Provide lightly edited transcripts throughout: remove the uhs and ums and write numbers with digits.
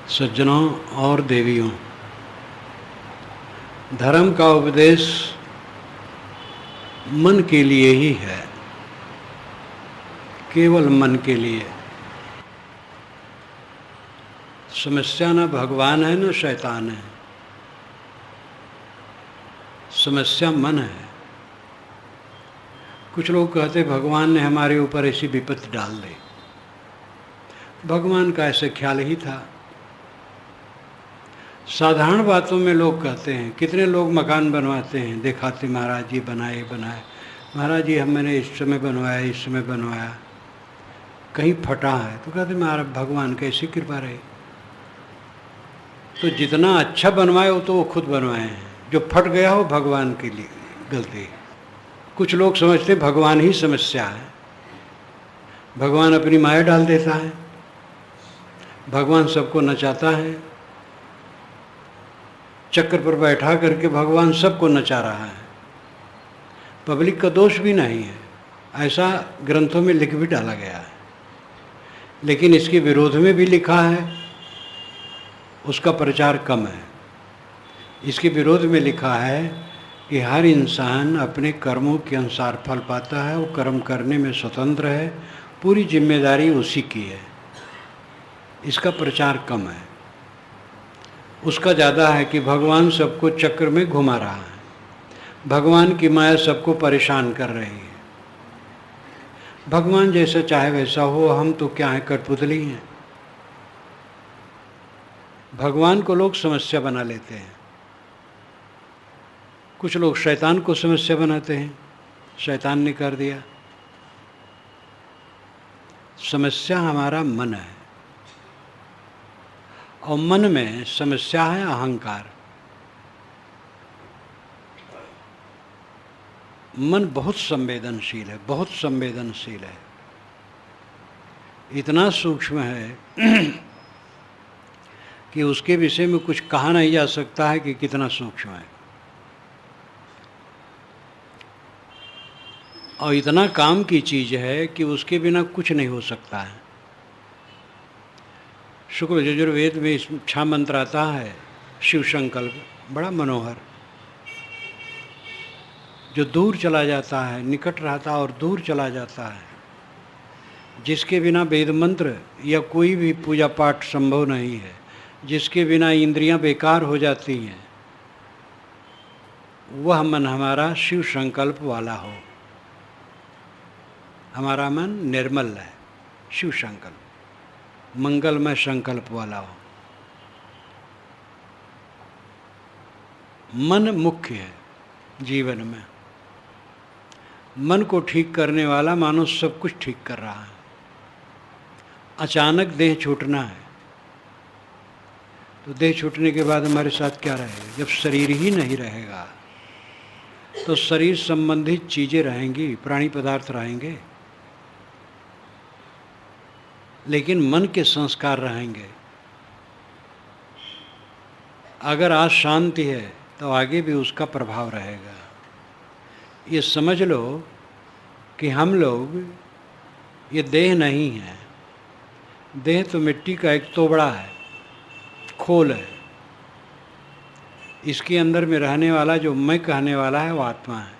सज्जनों और देवियों, धर्म का उपदेश मन के लिए ही है, केवल मन के लिए। समस्या न भगवान है न शैतान है, समस्या मन है। कुछ लोग कहते भगवान ने हमारे ऊपर ऐसी विपत्ति डाल दी। भगवान का ऐसे ख्याल ही था। साधारण बातों में लोग कहते हैं, कितने लोग मकान बनवाते हैं, दिखाते महाराज जी बनाए महाराज जी मैंने इस समय बनवाया, इस समय बनवाया, कहीं फटा है तो कहते महाराज भगवान कैसी कृपा रही। तो जितना अच्छा बनवाए हो तो वो खुद बनवाए हैं, जो फट गया हो भगवान के लिए गलती। कुछ लोग समझते भगवान ही समस्या है, भगवान अपनी माया डाल देता है, भगवान सबको नचाता है, चक्र पर बैठा करके भगवान सबको नचा रहा है। पब्लिक का दोष भी नहीं है, ऐसा ग्रंथों में लिख भी डाला गया है। लेकिन इसके विरोध में भी लिखा है, उसका प्रचार कम है। इसके विरोध में लिखा है कि हर इंसान अपने कर्मों के अनुसार फल पाता है, वो कर्म करने में स्वतंत्र है, पूरी जिम्मेदारी उसी की है। इसका प्रचार कम है। उसका ज़्यादा है कि भगवान सबको चक्र में घुमा रहा है, भगवान की माया सबको परेशान कर रही है, भगवान जैसा चाहे वैसा हो, हम तो क्या है, कठपुतली हैं। भगवान को लोग समस्या बना लेते हैं। कुछ लोग शैतान को समस्या बनाते हैं, शैतान ने कर दिया। समस्या हमारा मन है, और मन में समस्या है अहंकार। मन बहुत संवेदनशील है, बहुत संवेदनशील है, इतना सूक्ष्म है कि उसके विषय में कुछ कहा नहीं जा सकता है कि कितना सूक्ष्म है। और इतना काम की चीज़ है कि उसके बिना कुछ नहीं हो सकता है। शुक्ल यजुर्वेद में इस 6 मंत्र आता है, शिव संकल्प, बड़ा मनोहर, जो दूर चला जाता है, निकट रहता और दूर चला जाता है, जिसके बिना वेद मंत्र या कोई भी पूजा पाठ संभव नहीं है, जिसके बिना इंद्रियां बेकार हो जाती हैं, वह मन हमारा शिव संकल्प वाला हो। हमारा मन निर्मल है, शिव संकल्प, मंगलमय संकल्प वाला हो। मन मुख्य है जीवन में। मन को ठीक करने वाला मानो सब कुछ ठीक कर रहा है। अचानक देह छूटना है, तो देह छूटने के बाद हमारे साथ क्या रहेगा? जब शरीर ही नहीं रहेगा तो शरीर संबंधित चीज़ें रहेंगी, प्राणी पदार्थ रहेंगे, लेकिन मन के संस्कार रहेंगे। अगर आज शांति है तो आगे भी उसका प्रभाव रहेगा। ये समझ लो कि हम लोग, ये देह नहीं है, देह तो मिट्टी का एक तोबड़ा है, खोल है। इसके अंदर में रहने वाला जो मैं कहने वाला है वो आत्मा है,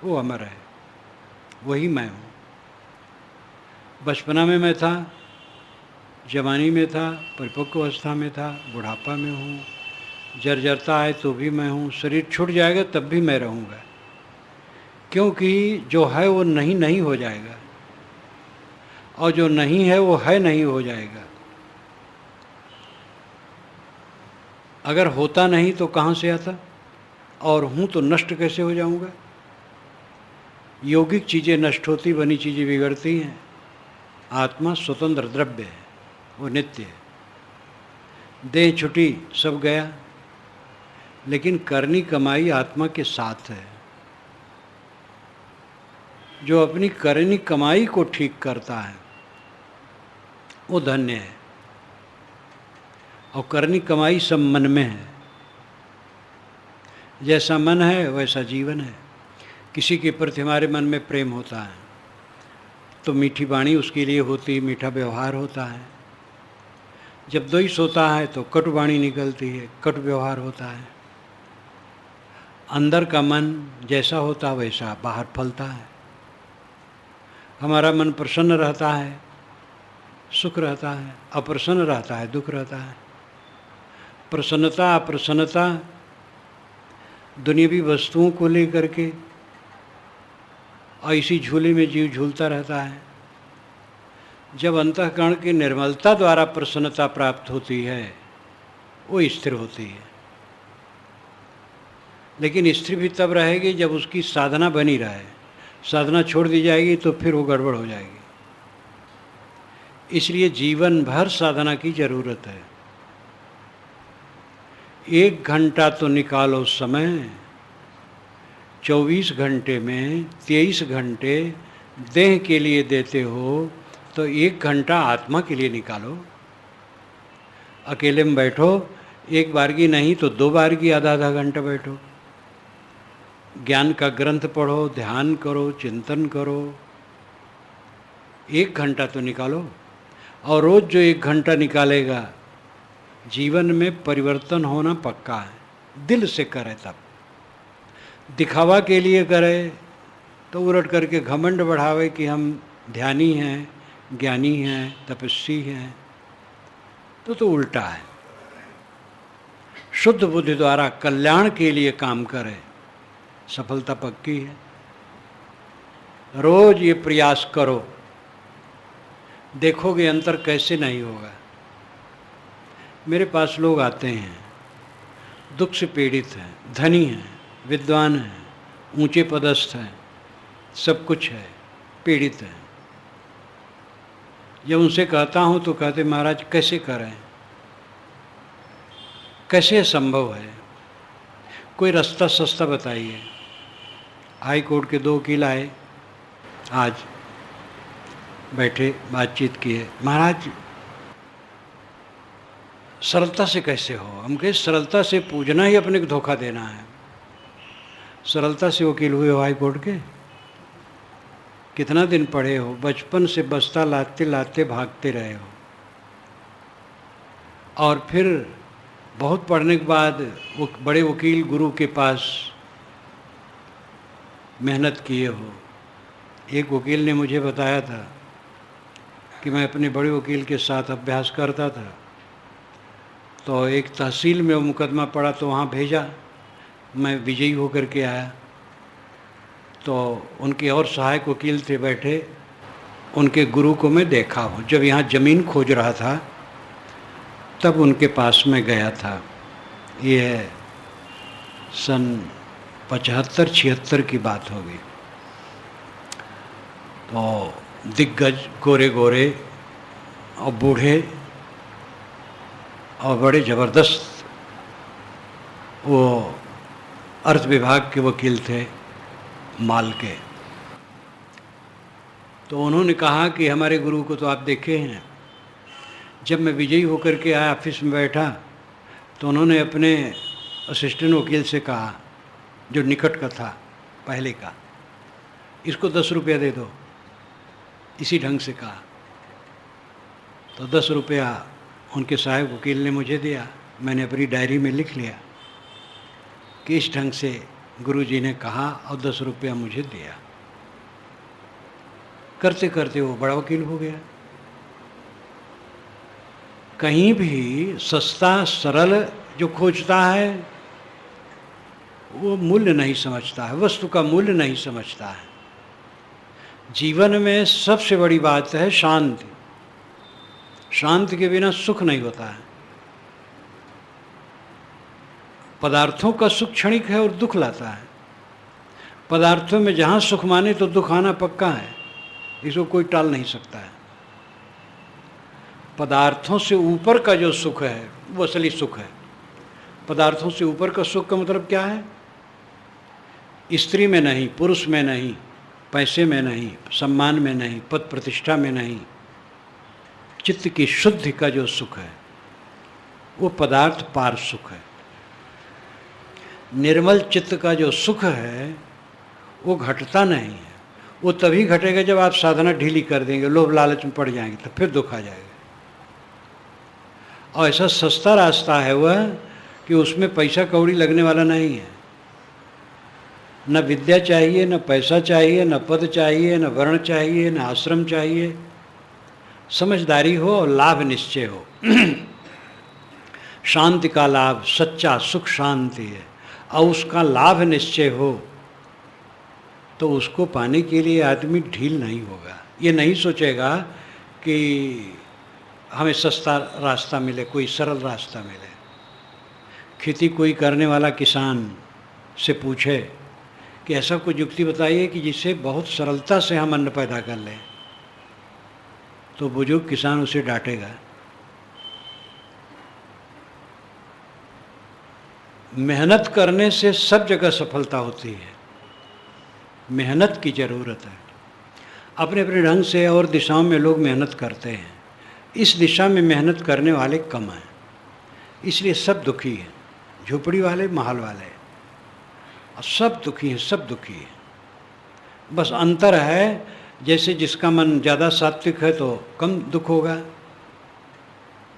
वो अमर है, वही मैं हूँ। बचपना में मैं था, जवानी में था, परिपक्व अवस्था में था, बुढ़ापा में हूँ, जर्जरता है तो भी मैं हूँ, शरीर छूट जाएगा तब भी मैं रहूँगा, क्योंकि जो है वो नहीं हो जाएगा, और जो नहीं है वो है नहीं हो जाएगा। अगर होता नहीं तो कहाँ से आता, और हूँ तो नष्ट कैसे हो जाऊँगा? यौगिक चीज़ें नष्ट होती, बनी चीज़ें बिगड़ती हैं। आत्मा स्वतंत्र द्रव्य है, वो नित्य है। देह छुटी, सब गया, लेकिन करनी कमाई आत्मा के साथ है। जो अपनी करनी कमाई को ठीक करता है वो धन्य है, और करनी कमाई सब मन में है। जैसा मन है वैसा जीवन है। किसी के प्रति हमारे मन में प्रेम होता है तो मीठी वाणी उसके लिए होती, मीठा व्यवहार होता है। जब द्वेष होता है तो कटु वाणी निकलती है, कटु व्यवहार होता है। अंदर का मन जैसा होता वैसा बाहर फलता है। हमारा मन प्रसन्न रहता है, सुख रहता है, अप्रसन्न रहता है, दुख रहता है। प्रसन्नता अप्रसन्नता दुनियावी वस्तुओं को लेकर के ऐसी झूले में जीव झूलता रहता है। जब अंतःकरण की निर्मलता द्वारा प्रसन्नता प्राप्त होती है वो स्थिर होती है। लेकिन स्थिर भी तब रहेगी जब उसकी साधना बनी रहे। साधना छोड़ दी जाएगी तो फिर वो गड़बड़ हो जाएगी। इसलिए जीवन भर साधना की जरूरत है। 1 घंटा तो निकालो समय, 24 घंटे में 23 घंटे देह के लिए देते हो तो 1 घंटा आत्मा के लिए निकालो। अकेले में बैठो, एक बार की नहीं तो 2 बार की आधा घंटा बैठो, ज्ञान का ग्रंथ पढ़ो, ध्यान करो, चिंतन करो। 1 घंटा तो निकालो। और रोज़ जो 1 घंटा निकालेगा जीवन में परिवर्तन होना पक्का है। दिल से करे, तब दिखावा के लिए करे तो उलट करके घमंड बढ़ावे कि हम ध्यानी हैं, ज्ञानी हैं, तपस्वी हैं, तो उल्टा है। शुद्ध बुद्धि द्वारा कल्याण के लिए काम करे, सफलता पक्की है। रोज ये प्रयास करो, देखोगे अंतर कैसे नहीं होगा। मेरे पास लोग आते हैं, दुख से पीड़ित हैं, धनी हैं, विद्वान हैं, ऊंचे पदस्थ हैं, सब कुछ है, पीड़ित हैं। जब उनसे कहता हूँ तो कहते महाराज कैसे करें, कैसे संभव है, कोई रास्ता सस्ता बताइए। हाई कोर्ट के 2 वकील आए, आज बैठे बातचीत किए। महाराज सरलता से कैसे हो? हम कहे सरलता से पूछना ही अपने को धोखा देना है। सरलता से वकील हुए हो हाई कोर्ट के? कितना दिन पढ़े हो? बचपन से बस्ता लाते लाते भागते रहे हो, और फिर बहुत पढ़ने के बाद वो बड़े वकील गुरु के पास मेहनत किए हो। एक वकील ने मुझे बताया था कि मैं अपने बड़े वकील के साथ अभ्यास करता था, तो एक तहसील में वो मुकदमा पड़ा तो वहाँ भेजा, मैं विजयी होकर के आया। तो उनके और सहायक वकील थे बैठे, उनके गुरु को मैं देखा हूँ। जब यहाँ ज़मीन खोज रहा था तब उनके पास में गया था। ये सन 75-76 की बात होगी। तो दिग्गज, गोरे गोरे और बूढ़े और बड़े ज़बरदस्त वो अर्थ विभाग के वकील थे, माल के। तो उन्होंने कहा कि हमारे गुरु को तो आप देखे हैं। जब मैं विजयी होकर के आया, ऑफिस में बैठा, तो उन्होंने अपने असिस्टेंट वकील से कहा, जो निकट का था पहले का, इसको 10 रुपया दे दो। इसी ढंग से कहा। तो 10 रुपया उनके सहायक वकील ने मुझे दिया। मैंने अपनी डायरी में लिख लिया कि इस ढंग से गुरुजी ने कहा, और 10 रुपया मुझे दिया। करते करते वो बड़ा वकील हो गया। कहीं भी सस्ता सरल जो खोजता है वो मूल्य नहीं समझता है, वस्तु का मूल्य नहीं समझता है। जीवन में सबसे बड़ी बात है शांति। शांति के बिना सुख नहीं होता है। पदार्थों का सुख क्षणिक है और दुख लाता है। पदार्थों में जहाँ सुख माने तो दुख आना पक्का है, इसको कोई टाल नहीं सकता है। पदार्थों से ऊपर का जो सुख है वो असली सुख है। पदार्थों से ऊपर का सुख का मतलब क्या है? स्त्री में नहीं, पुरुष में नहीं, पैसे में नहीं, सम्मान में नहीं, पद प्रतिष्ठा में नहीं, चित्त की शुद्धि का जो सुख है वो पदार्थ पार सुख है। निर्मल चित्त का जो सुख है वो घटता नहीं है। वो तभी घटेगा जब आप साधना ढीली कर देंगे, लोभ लालच में पड़ जाएंगे, तो फिर दुख आ जाएगा। और ऐसा सस्ता रास्ता है वह कि उसमें पैसा कौड़ी लगने वाला नहीं है। न विद्या चाहिए, न पैसा चाहिए, न पद चाहिए, न वर्ण चाहिए, न आश्रम चाहिए। समझदारी हो और लाभ निश्चय हो। शांति का लाभ सच्चा सुख शांति है, और उसका लाभ निश्चय हो तो उसको पाने के लिए आदमी ढील नहीं होगा। ये नहीं सोचेगा कि हमें सस्ता रास्ता मिले, कोई सरल रास्ता मिले। खेती कोई करने वाला किसान से पूछे कि ऐसा कोई युक्ति बताइए कि जिससे बहुत सरलता से हम अन्न पैदा कर लें, तो बुजुर्ग किसान उसे डांटेगा। मेहनत करने से सब जगह सफलता होती है, मेहनत की ज़रूरत है। अपने अपने ढंग से और दिशाओं में लोग मेहनत करते हैं, इस दिशा में मेहनत करने वाले कम हैं, इसलिए सब दुखी हैं। झोपड़ी वाले, महल वाले, और सब दुखी हैं, सब दुखी हैं। बस अंतर है, जैसे जिसका मन ज़्यादा सात्विक है तो कम दुख होगा,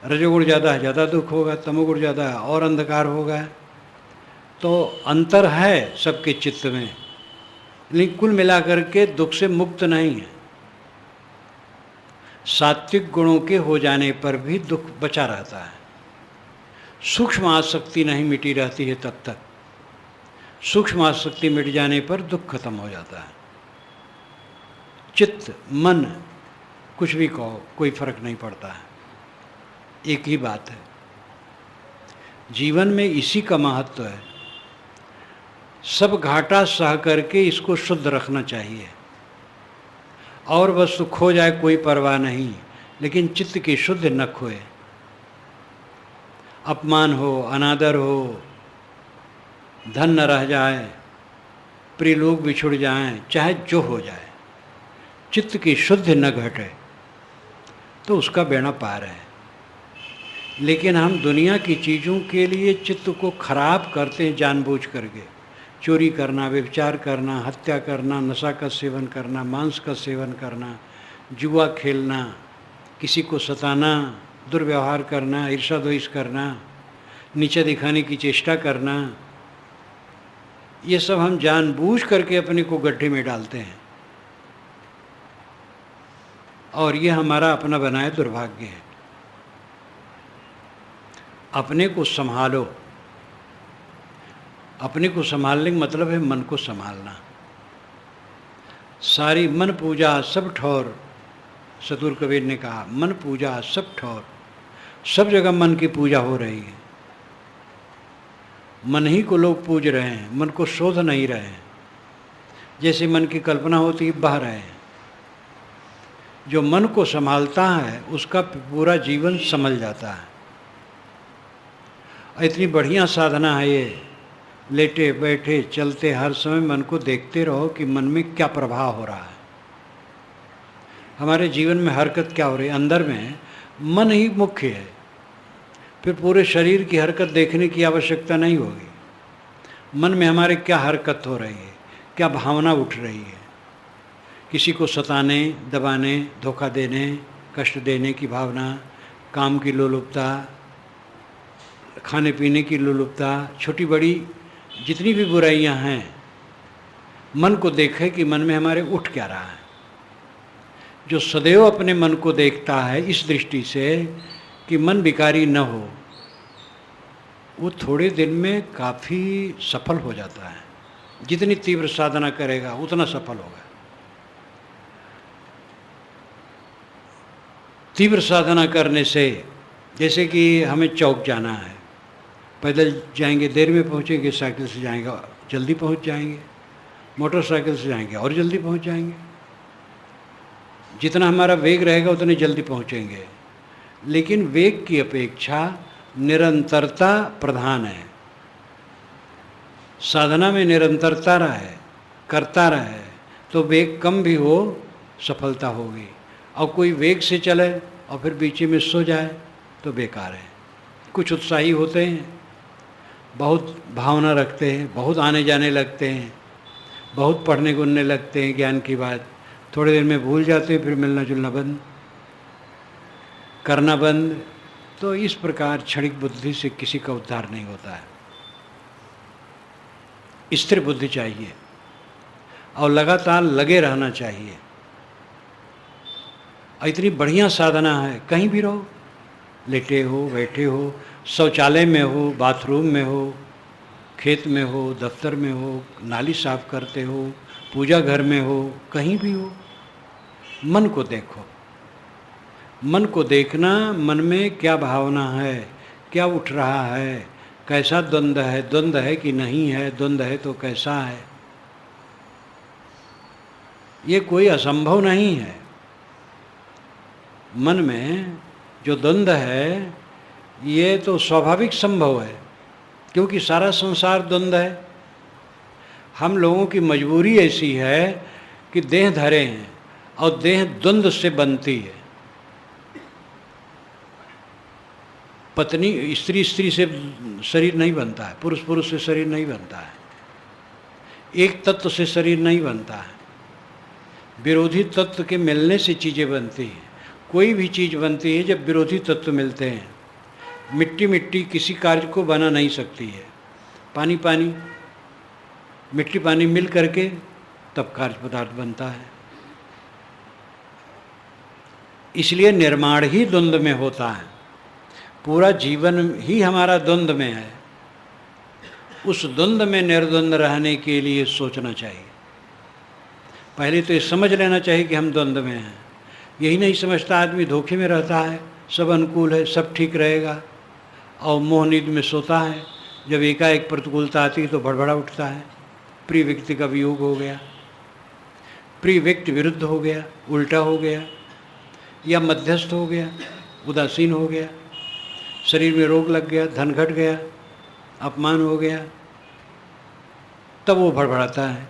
रजोगुण ज़्यादा है ज़्यादा दुख होगा, तमोगुण ज़्यादा है और अंधकार होगा। तो अंतर है सबके चित्त में, लेकिन कुल मिलाकर के दुख से मुक्त नहीं है। सात्विक गुणों के हो जाने पर भी दुख बचा रहता है। सूक्ष्म आसक्ति नहीं मिटी रहती है तब तक, सूक्ष्म आसक्ति मिट जाने पर दुख खत्म हो जाता है। चित्त, मन, कुछ भी कहो, कोई फर्क नहीं पड़ता है, एक ही बात है। जीवन में इसी का महत्व है। सब घाटा सह करके इसको शुद्ध रखना चाहिए, और वस्तु खो जाए कोई परवाह नहीं, लेकिन चित्त की शुद्ध न खोए। अपमान हो, अनादर हो, धन न रह जाए, प्रिय लोग बिछुड़ जाएं, चाहे जो हो जाए, चित्त की शुद्ध न घटे तो उसका बेड़ा पार है। लेकिन हम दुनिया की चीज़ों के लिए चित्त को खराब करते हैं जानबूझ करके। चोरी करना, व्यभिचार करना, हत्या करना, नशा का सेवन करना, मांस का सेवन करना, जुआ खेलना, किसी को सताना, दुर्व्यवहार करना, ईर्ष्या द्वेष करना, नीचा दिखाने की चेष्टा करना, ये सब हम जानबूझ करके अपने को गड्ढे में डालते हैं, और ये हमारा अपना बनाया दुर्भाग्य है। अपने को संभालो। अपने को संभालने का मतलब है मन को संभालना। सारी मन पूजा सब ठौर, सतगुरु कबीर ने कहा, मन पूजा सब ठौर। सब जगह मन की पूजा हो रही है, मन ही को लोग पूज रहे हैं, मन को शोध नहीं रहे हैं। जैसे मन की कल्पना होती है बह रहे हैं। जो मन को संभालता है उसका पूरा जीवन संभल जाता है। इतनी बढ़िया साधना है ये। लेटे बैठे चलते हर समय मन को देखते रहो कि मन में क्या प्रभाव हो रहा है, हमारे जीवन में हरकत क्या हो रही है। अंदर में मन ही मुख्य है, फिर पूरे शरीर की हरकत देखने की आवश्यकता नहीं होगी। मन में हमारे क्या हरकत हो रही है, क्या भावना उठ रही है। किसी को सताने, दबाने, धोखा देने, कष्ट देने की भावना, काम की लोलुपता, खाने पीने की लोलुपता, छोटी बड़ी जितनी भी बुराइयां हैं, मन को देखे कि मन में हमारे उठ क्या रहा है। जो सदैव अपने मन को देखता है इस दृष्टि से कि मन विकारी न हो, वो थोड़े दिन में काफ़ी सफल हो जाता है। जितनी तीव्र साधना करेगा उतना सफल होगा। तीव्र साधना करने से, जैसे कि हमें चौक जाना है, पैदल जाएंगे देर में पहुँचेंगे, साइकिल से जाएंगे जल्दी पहुँच जाएंगे, मोटरसाइकिल से जाएंगे और जल्दी पहुँच जाएंगे। जितना हमारा वेग रहेगा उतने जल्दी पहुँचेंगे। लेकिन वेग की अपेक्षा निरंतरता प्रधान है। साधना में निरंतरता रहे, करता रहे, तो वेग कम भी हो सफलता होगी। और कोई वेग से चले और फिर बीच में सो जाए तो बेकार है। कुछ उत्साही होते हैं, बहुत भावना रखते हैं, बहुत आने जाने लगते हैं, बहुत पढ़ने गुनने लगते हैं ज्ञान की बात, थोड़ी देर में भूल जाते हैं, फिर मिलना जुलना बंद, करना बंद, तो इस प्रकार क्षणिक बुद्धि से किसी का उद्धार नहीं होता है। स्थिर बुद्धि चाहिए और लगातार लगे रहना चाहिए। इतनी बढ़िया साधना है, कहीं भी रहो, लेटे हो, बैठे हो, शौचालय में हो, बाथरूम में हो, खेत में हो, दफ्तर में हो, नाली साफ करते हो, पूजा घर में हो, कहीं भी हो, मन को देखो। मन को देखना, मन में क्या भावना है, क्या उठ रहा है, कैसा द्वंद्व है कि नहीं है, द्वंद्व है तो कैसा है। ये कोई असंभव नहीं है। मन में जो द्वंद्व है ये तो स्वाभाविक संभव है, क्योंकि सारा संसार द्वंद्व है। हम लोगों की मजबूरी ऐसी है कि देह धरे हैं और देह द्वंद्व से बनती है। पत्नी स्त्री से शरीर नहीं बनता है, पुरुष पुरुष से शरीर नहीं बनता है, एक तत्व से शरीर नहीं बनता है, विरोधी तत्व के मिलने से चीज़ें बनती हैं। कोई भी चीज़ बनती है जब विरोधी तत्व मिलते हैं। मिट्टी किसी कार्य को बना नहीं सकती है, पानी मिट्टी पानी मिल करके तब कार्य पदार्थ बनता है। इसलिए निर्माण ही द्वंद्व में होता है। पूरा जीवन ही हमारा द्वंद्व में है। उस द्वंद्व में निर्द्वंद्व रहने के लिए सोचना चाहिए। पहले तो ये समझ लेना चाहिए कि हम द्वंद्व में हैं। यही नहीं समझता आदमी, धोखे में रहता है, सब अनुकूल है, सब ठीक रहेगा, और मोह नींद में सोता है। जब एकाएक प्रतिकूलता आती है तो भड़बड़ा उठता है। प्रिय व्यक्ति का वियोग हो गया, प्रिय व्यक्ति विरुद्ध हो गया, उल्टा हो गया, या मध्यस्थ हो गया, उदासीन हो गया, शरीर में रोग लग गया, धन घट गया, अपमान हो गया, तब वो भड़बड़ाता है।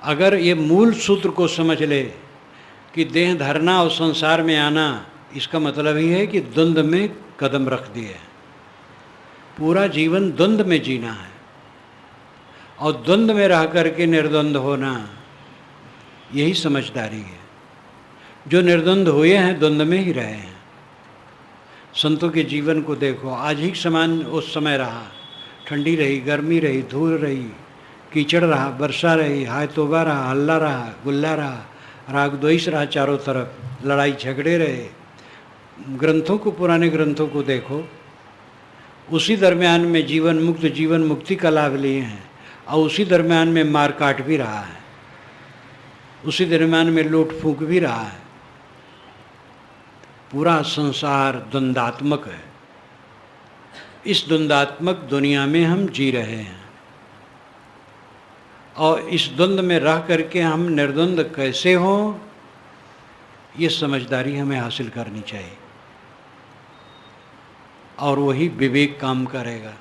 अगर ये मूल सूत्र को समझ ले कि देह धरना और संसार में आना, इसका मतलब ही है कि द्वंद्व में कदम रख दिए। पूरा जीवन द्वंद्व में जीना है, और द्वंद्व में रह करके निर्द्वंद्व होना, यही समझदारी है। जो निर्द्वंद्व हुए हैं द्वंद्व में ही रहे हैं। संतों के जीवन को देखो, आज ही समान उस समय रहा, ठंडी रही, गर्मी रही, धूल रही, कीचड़ रहा, वर्षा रही, हाय तोबा रहा, हल्ला रहा, गुल्ला रहा, राग द्वेष रहा, चारों तरफ लड़ाई झगड़े रहे। ग्रंथों को, पुराने ग्रंथों को देखो, उसी दरमियान में जीवन मुक्ति का लाभ लिए हैं, और उसी दरमियान में मार काट भी रहा है, उसी दरमियान में लूट फूंक भी रहा है। पूरा संसार द्वंद्वात्मक है। इस द्वंद्वात्मक दुनिया में हम जी रहे हैं, और इस द्वंद्व में रह करके हम निर्द्वंद्व कैसे हों, ये समझदारी हमें हासिल करनी चाहिए, और वही विवेक काम करेगा।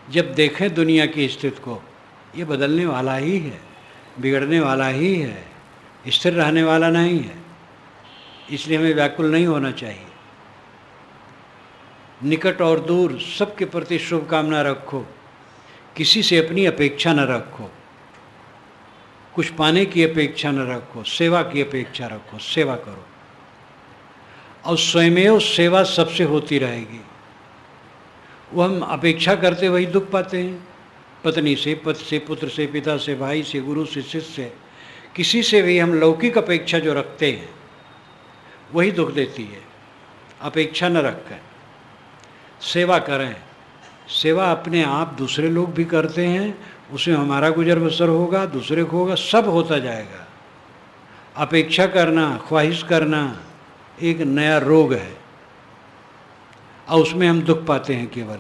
जब देखें दुनिया की स्थिति को, ये बदलने वाला ही है, बिगड़ने वाला ही है, स्थिर रहने वाला नहीं है। इसलिए हमें व्याकुल नहीं होना चाहिए। निकट और दूर सबके प्रति शुभकामना रखो, किसी से अपनी अपेक्षा न रखो, कुछ पाने की अपेक्षा न रखो, सेवा की अपेक्षा रखो, सेवा करो, और स्वयमेव सेवा सबसे होती रहेगी। वो हम अपेक्षा करते वही दुख पाते हैं। पत्नी से, पति से, पुत्र से, पिता से, भाई से, गुरु से, शिष्य से, किसी से भी हम लौकिक अपेक्षा जो रखते हैं वही दुख देती है। अपेक्षा न रखें, सेवा करें। सेवा अपने आप दूसरे लोग भी करते हैं, उसमें हमारा गुजर बसर होगा, दूसरे को होगा, सब होता जाएगा। अपेक्षा करना, ख्वाहिश करना एक नया रोग है, और उसमें हम दुख पाते हैं। केवल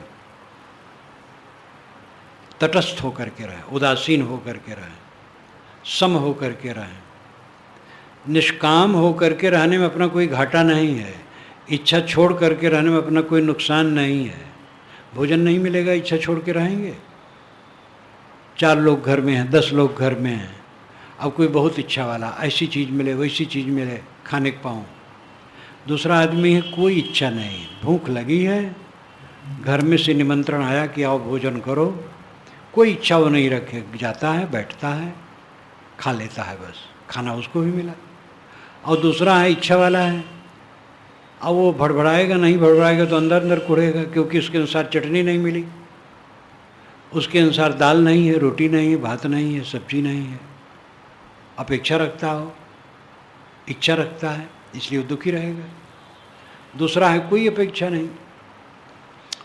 तटस्थ होकर के रहें, उदासीन होकर के रहें, सम होकर के रहें। निष्काम होकर के रहने में अपना कोई घाटा नहीं है, इच्छा छोड़ करके रहने में अपना कोई नुकसान नहीं है। भोजन नहीं मिलेगा, इच्छा छोड़ के रहेंगे। 4 लोग घर में हैं, 10 लोग घर में हैं, अब कोई बहुत इच्छा वाला, ऐसी चीज़ मिले, वैसी चीज़ मिले, खाने को पाऊँ। दूसरा आदमी है, कोई इच्छा नहीं, भूख लगी है, घर में से निमंत्रण आया कि आओ भोजन करो, कोई इच्छा वो नहीं रखे, जाता है, बैठता है, खा लेता है, बस खाना उसको भी मिला। और दूसरा है इच्छा वाला है, अब वो भड़बड़ाएगा, नहीं भड़बड़ाएगा तो अंदर अंदर कुढ़ेगा, क्योंकि उसके अनुसार चटनी नहीं मिली, उसके अनुसार दाल नहीं है, रोटी नहीं है, भात नहीं है, सब्जी नहीं है। अपेक्षा रखता हो, इच्छा रखता है, इसलिए वो दुखी रहेगा। दूसरा है कोई अपेक्षा नहीं,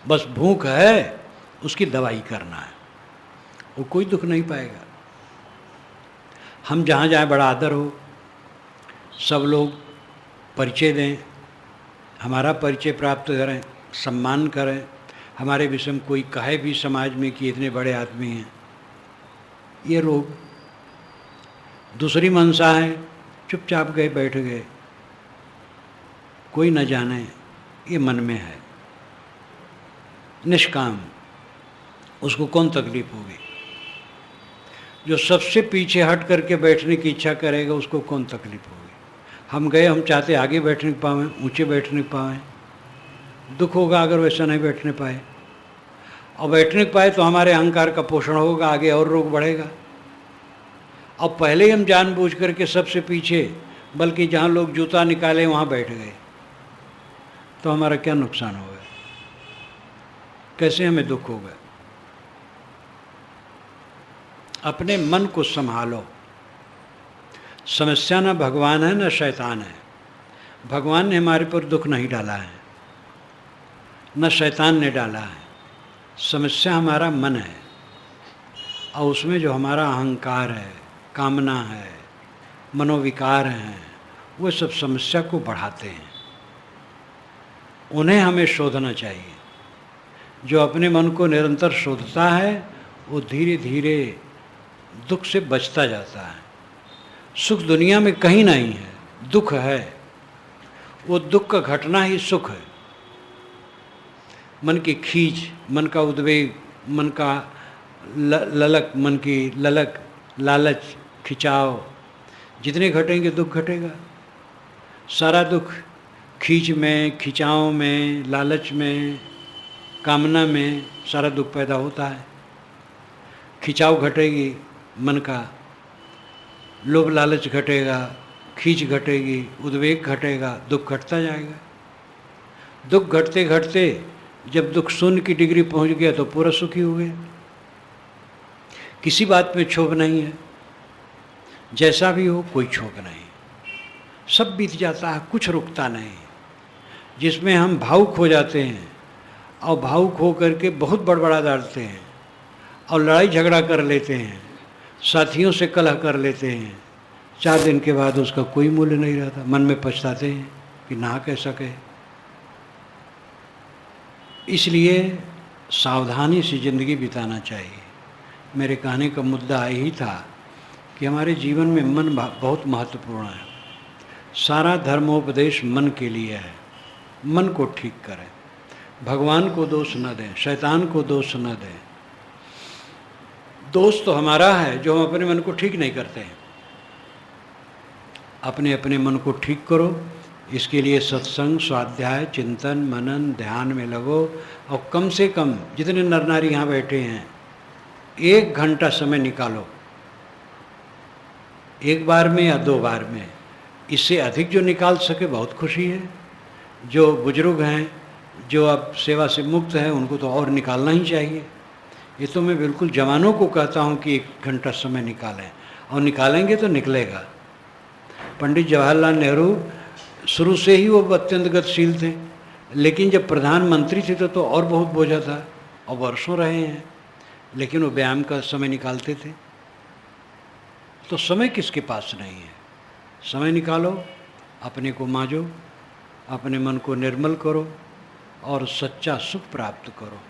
बस भूख है, उसकी दवाई करना है, वो कोई दुख नहीं पाएगा। हम जहाँ जाए बड़ा आदर हो, सब लोग परिचय दें, हमारा परिचय प्राप्त करें, सम्मान करें, हमारे विषय में कोई कहे भी समाज में कि इतने बड़े आदमी हैं, ये लोग दूसरी मनसा है, चुपचाप गए बैठ गए, कोई न जाने, ये मन में है, निष्काम, उसको कौन तकलीफ होगी। जो सबसे पीछे हट करके बैठने की इच्छा करेगा उसको कौन तकलीफ होगी। हम गए, हम चाहते आगे बैठने पाएँ, ऊंचे बैठने पाएँ, दुख होगा अगर वैसा नहीं बैठने पाए। और बैठने पाए तो हमारे अहंकार का पोषण होगा, आगे और रोग बढ़ेगा। अब पहले ही हम जानबूझ करके सबसे पीछे, बल्कि जहाँ लोग जूता निकाले वहाँ बैठ गए, तो हमारा क्या नुकसान होगा, कैसे हमें दुख होगा। अपने मन को संभालो। समस्या न भगवान है न शैतान है। भगवान ने हमारे पर दुख नहीं डाला है, न शैतान ने डाला है। समस्या हमारा मन है, और उसमें जो हमारा अहंकार है, कामना है, मनोविकार हैं, वो सब समस्या को बढ़ाते हैं। उन्हें हमें शोधना चाहिए। जो अपने मन को निरंतर शोधता है वो धीरे धीरे दुख से बचता जाता है। सुख दुनिया में कहीं नहीं है, दुख है। वो दुख का घटना ही सुख है। मन की खींच, मन का उद्वेग, मन का ललक, मन की ललक, लालच, खिंचाव, जितने घटेंगे दुख घटेगा। सारा दुख खींच में, खिंचाव में, लालच में, कामना में सारा दुख पैदा होता है। खिंचाव घटेगी मन का, लोभ लालच घटेगा, खींच घटेगी, उद्वेग घटेगा, दुख घटता जाएगा। दुख घटते घटते जब दुख शून्य की डिग्री पहुंच गया तो पूरा सुखी हो गया। किसी बात में क्षोभ नहीं है, जैसा भी हो कोई क्षोभ नहीं, सब बीत जाता है, कुछ रुकता नहीं। जिसमें हम भावुक हो जाते हैं और भावुक हो करके बहुत बड़बड़ा डालते हैं और लड़ाई झगड़ा कर लेते हैं, साथियों से कलह कर लेते हैं, 4 दिन के बाद उसका कोई मूल्य नहीं रहता। मन में पछताते हैं कि ना कैसा कहे। इसलिए सावधानी से ज़िंदगी बिताना चाहिए। मेरे कहने का मुद्दा यही था कि हमारे जीवन में मन बहुत महत्वपूर्ण है। सारा धर्मोपदेश मन के लिए है। मन को ठीक करें, भगवान को दोष न दें, शैतान को दोष न दें। दोष तो हमारा है जो हम अपने मन को ठीक नहीं करते हैं। अपने अपने मन को ठीक करो। इसके लिए सत्संग, स्वाध्याय, चिंतन, मनन, ध्यान में लगो। और कम से कम जितने नर नारी यहाँ बैठे हैं 1 घंटा समय निकालो, एक बार में या 2 बार में। इससे अधिक जो निकाल सके बहुत खुशी है। जो बुजुर्ग हैं, जो अब सेवा से मुक्त हैं, उनको तो और निकालना ही चाहिए। ये तो मैं बिल्कुल जवानों को कहता हूँ कि 1 घंटा समय निकालें, और निकालेंगे तो निकलेगा। पंडित जवाहरलाल नेहरू शुरू से ही वो अत्यंत गतिशील थे, लेकिन जब प्रधानमंत्री थे तो और बहुत बोझा था, और वर्षों रहे हैं, लेकिन वो व्यायाम का समय निकालते थे। तो समय किसके पास नहीं है? समय निकालो, अपने को मांजो, अपने मन को निर्मल करो और सच्चा सुख प्राप्त करो।